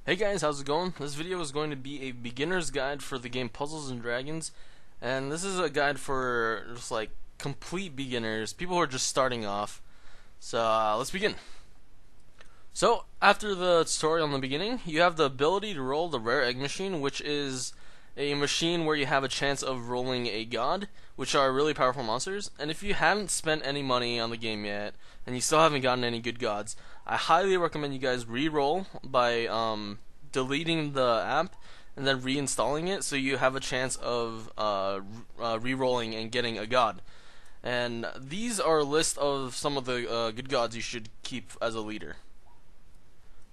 Hey guys, how's it going? This video is going to be a beginner's guide for the game Puzzles and Dragons, and this is a guide for just like complete beginners, people who are just starting off. So let's begin. So after the tutorial in the beginning, you have the ability to roll the rare egg machine, which is a machine where you have a chance of rolling a god, which are really powerful monsters. And if you haven't spent any money on the game yet, and you still haven't gotten any good gods, I highly recommend you guys re-roll by deleting the app and then reinstalling it, so you have a chance of re-rolling and getting a god. And these are a list of some of the good gods you should keep as a leader.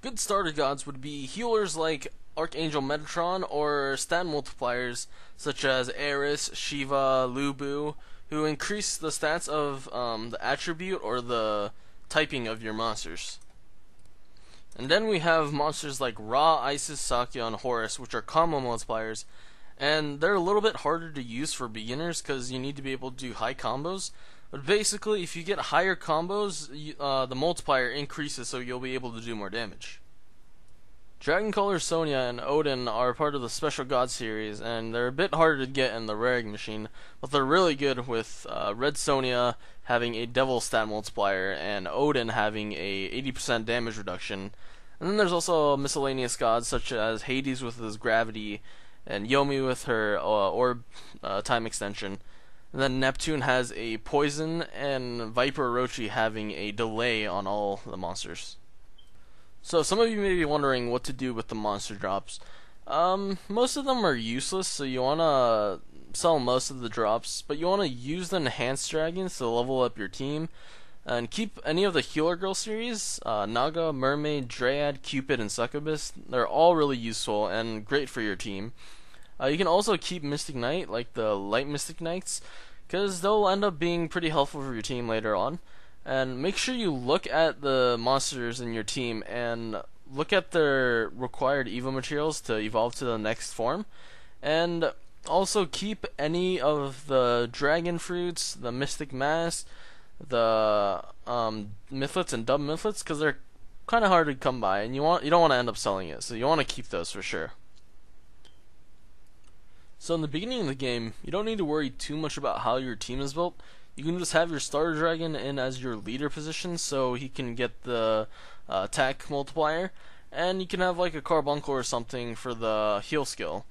Good starter gods would be healers like Archangel Metatron, or stat multipliers such as Eris, Shiva, Lubu, who increase the stats of the attribute or the typing of your monsters. And then we have monsters like Ra, Isis, Sakya, and Horus, which are combo multipliers, and they're a little bit harder to use for beginners because you need to be able to do high combos. But basically, if you get higher combos, the multiplier increases, so you'll be able to do more damage. Dragoncolor Sonya and Odin are part of the Special God series, and they're a bit harder to get in the rare egg machine, but they're really good with Red Sonya having a Devil stat multiplier and Odin having a 80% damage reduction. And then there's also miscellaneous gods such as Hades with his gravity and Yomi with her orb time extension. And then Neptune has a poison, and Viper Orochi having a delay on all the monsters. So some of you may be wondering what to do with the monster drops. Most of them are useless, so you want to sell most of the drops, but you want to use the enhanced dragons to level up your team. And keep any of the Healer Girl series, Naga, Mermaid, Dryad, Cupid, and Succubus. They're all really useful and great for your team. You can also keep Mystic Knight, like the Light Mystic Knights, because they'll end up being pretty helpful for your team later on. And make sure you look at the monsters in your team and look at their required Evo materials to evolve to the next form. And also keep any of the Dragon Fruits, the Mystic Mask, the Mythlets and Dub Mythlets, because they're kind of hard to come by, and you don't want to end up selling it, so you want to keep those for sure. So in the beginning of the game, you don't need to worry too much about how your team is built. You can just have your starter dragon in as your leader position, so he can get the attack multiplier, and you can have like a carbuncle or something for the heal skill.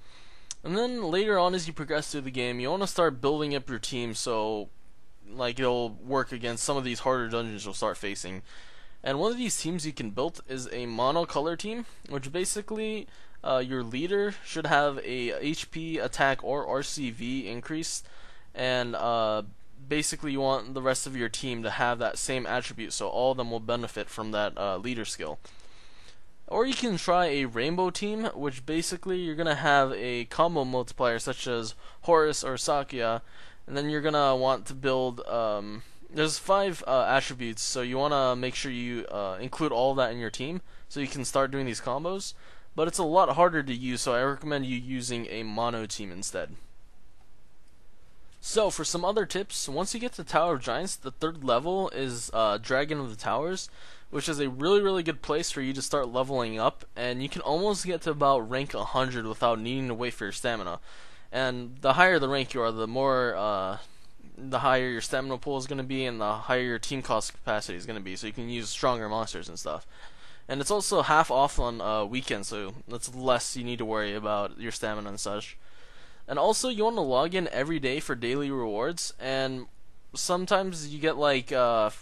And then later on, as you progress through the game, you want to start building up your team so like it'll work against some of these harder dungeons you'll start facing. And one of these teams you can build is a monocolor team, which basically your leader should have a HP, attack, or RCV increase, and basically you want the rest of your team to have that same attribute, so all of them will benefit from that leader skill. Or you can try a rainbow team, which basically you're going to have a combo multiplier such as Horus or Sakya, and then you're going to want to build, there's 5 attributes, so you want to make sure you include all of that in your team so you can start doing these combos. But it's a lot harder to use, so I recommend you using a mono team instead. So for some other tips, once you get to Tower of Giants, the 3rd level is Dragon of the Towers, which is a really good place for you to start leveling up, and you can almost get to about rank 100 without needing to wait for your stamina. And the higher the rank you are, the higher your stamina pool is going to be, and the higher your team cost capacity is going to be, so you can use stronger monsters and stuff. And it's also half off on weekends, so that's less you need to worry about your stamina and such. And also, you want to log in every day for daily rewards, and sometimes you get like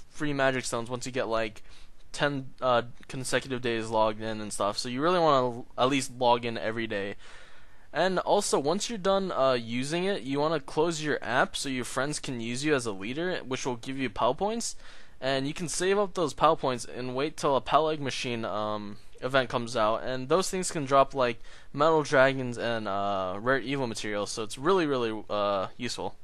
free magic stones once you get like 10 consecutive days logged in and stuff, so you really want to at least log in every day. And also, once you're done using it, you want to close your app so your friends can use you as a leader, which will give you POW points. And you can save up those POW points and wait till a POW egg machine event comes out, and those things can drop like metal dragons and rare Evo materials, so it's really useful.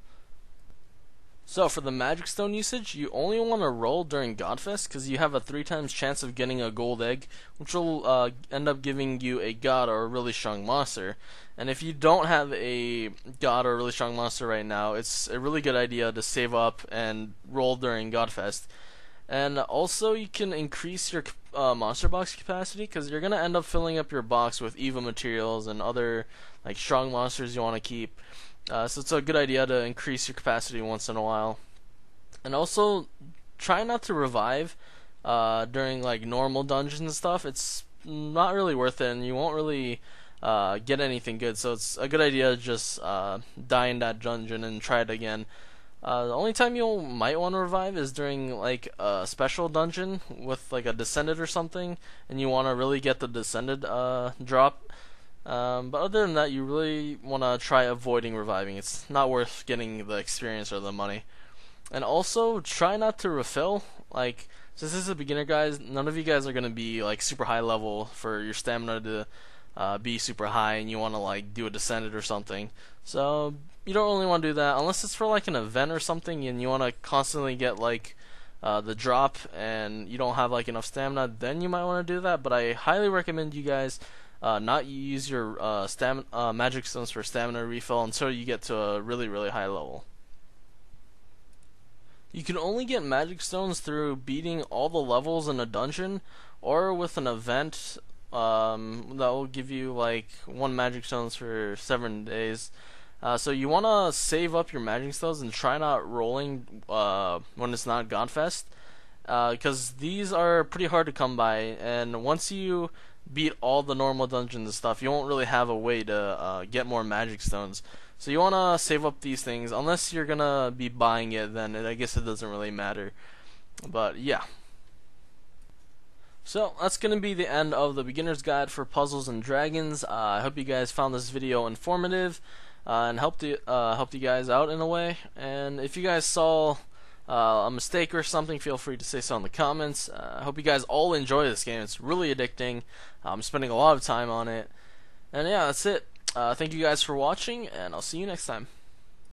So for the magic stone usage, you only want to roll during Godfest because you have a 3 times chance of getting a gold egg, which will end up giving you a god or a really strong monster. And if you don't have a god or a really strong monster right now, it's a really good idea to save up and roll during Godfest. And also you can increase your monster box capacity, because you're gonna end up filling up your box with EVA materials and other like strong monsters you want to keep. So it's a good idea to increase your capacity once in a while. And also try not to revive during like normal dungeons and stuff. It's not really worth it, and you won't really get anything good. So it's a good idea to just die in that dungeon and try it again. The only time you might want to revive is during like a special dungeon with like a descended or something, and you want to really get the descended drop. But other than that, you really want to try avoiding reviving. It's not worth getting the experience or the money. And also try not to refill. Like, since this is a beginner, guys, none of you guys are gonna be like super high level for your stamina to be super high, and you want to like do a descended or something. So you don't really want to do that unless it's for like an event or something, and you want to constantly get like the drop, and you don't have like enough stamina. Then you might want to do that. But I highly recommend you guys not use your magic stones for stamina refill until you get to a really high level. You can only get magic stones through beating all the levels in a dungeon, or with an event that will give you like 1 magic stones for 7 days. So you want to save up your magic stones and try not rolling when it's not Godfest, because these are pretty hard to come by, and once you beat all the normal dungeons and stuff, you won't really have a way to get more magic stones. So you want to save up these things. Unless you're gonna be buying it, then I guess it doesn't really matter. But yeah. So that's gonna be the end of the beginner's guide for Puzzles and Dragons. I hope you guys found this video informative and helped you guys out in a way. And if you guys saw a mistake or something, feel free to say so in the comments. I hope you guys all enjoy this game. It's really addicting. I'm spending a lot of time on it. And yeah, that's it. Thank you guys for watching, and I'll see you next time.